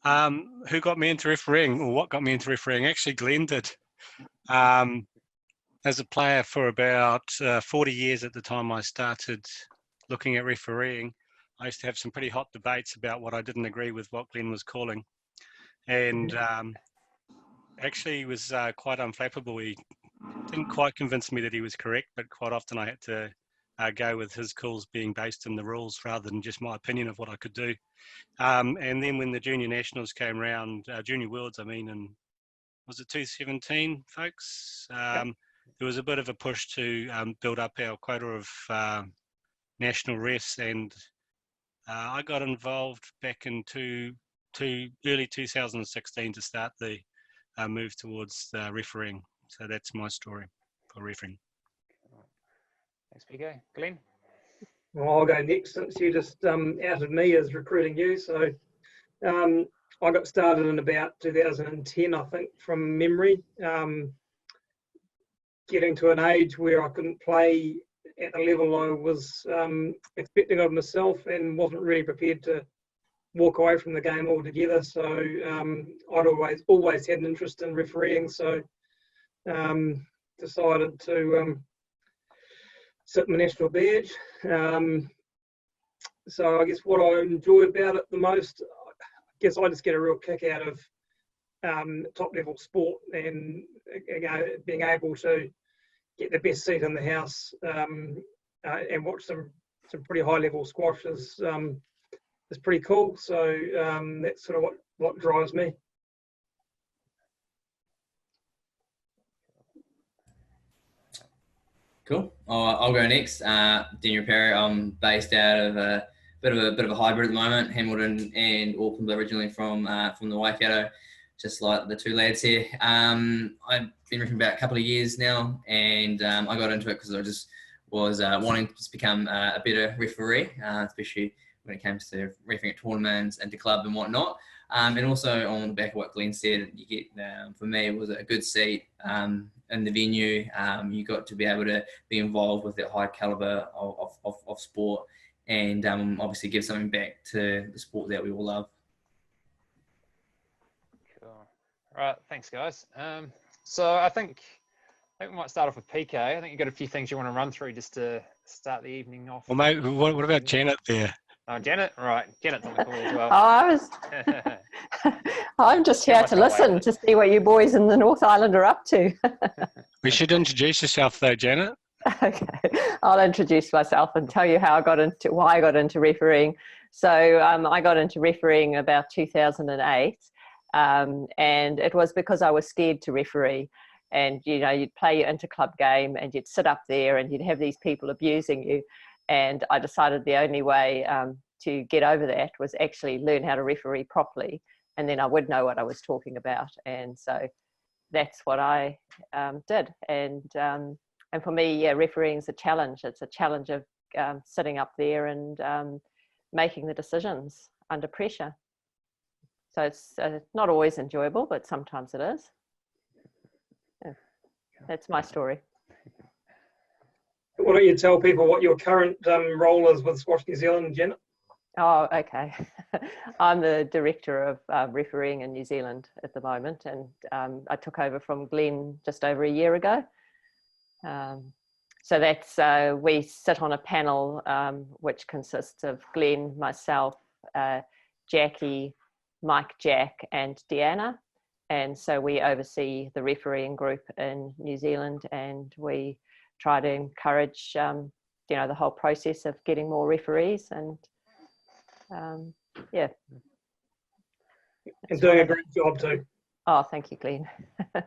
Who got me into refereeing, or what got me into refereeing? Actually, Glenn did. As a player for about 40 years at the time I started looking at refereeing, I used to have some pretty hot debates about what I didn't agree with what Glenn was calling. And actually was quite unflappable. He didn't quite convince me that he was correct, but quite often I had to go with his calls being based in the rules rather than just my opinion of what I could do. And then when the junior nationals came around, junior worlds, I mean, and was it 2017, folks? There was a bit of a push to build up our quota of national refs, and I got involved back in early 2016 to start the move towards refereeing. So that's my story for refereeing. Thanks, PK. Glenn? Well, I'll go next since you just outed me as recruiting you. So I got started in about 2010, I think, from memory. Getting to an age where I couldn't play at the level I was expecting of myself and wasn't really prepared to walk away from the game altogether. So I'd always had an interest in refereeing. So decided to sit my national badge. So I guess what I enjoy about it the most, I guess I just get a real kick out of top level sport and being able to get the best seat in the house and watch some pretty high level squash is pretty cool. So that's sort of what drives me. Cool. I'll go next. Daniel Perry. I'm based out of a bit of a hybrid at the moment. Hamilton and Auckland, but originally from the Waikato, just like the two lads here. I've been refereeing about a couple of years now, and I got into it because I just was wanting to become a better referee, especially when it comes to refereeing at tournaments and to club and whatnot. And also on the back of what Glenn said, you get for me it was a good seat in the venue. You got to be able to be involved with that high caliber of sport, and obviously give something back to the sport that we all love. Cool. All right, thanks guys. So I think we might start off with PK. I think you've got a few things you want to run through just to start the evening off. Well, mate, what about Janet there? Oh, Janet, right. Janet's on the call as well. I'm just here to listen to see what you boys in the North Island are up to. We should introduce yourself though, Janet. Okay, I'll introduce myself and tell you why I got into refereeing. So I got into refereeing about 2008, and it was because I was scared to referee. And you'd play your inter-club game and you'd sit up there and you'd have these people abusing you. And I decided the only way to get over that was actually learn how to referee properly, and then I would know what I was talking about. And so that's what I did. And for me, yeah, refereeing is a challenge. It's a challenge of sitting up there and making the decisions under pressure. So it's not always enjoyable, but sometimes it is. Yeah. That's my story. Why don't you tell people what your current role is with Squash New Zealand, Janet? Oh, okay. I'm the director of refereeing in New Zealand at the moment, and I took over from Glenn just over a year ago. So that's we sit on a panel which consists of Glenn, myself, Jackie, Mike, Jack, and Deanna, and so we oversee the refereeing group in New Zealand, and we try to encourage the whole process of getting more referees, and yeah. And doing a great job too. Oh, thank you, Glenn.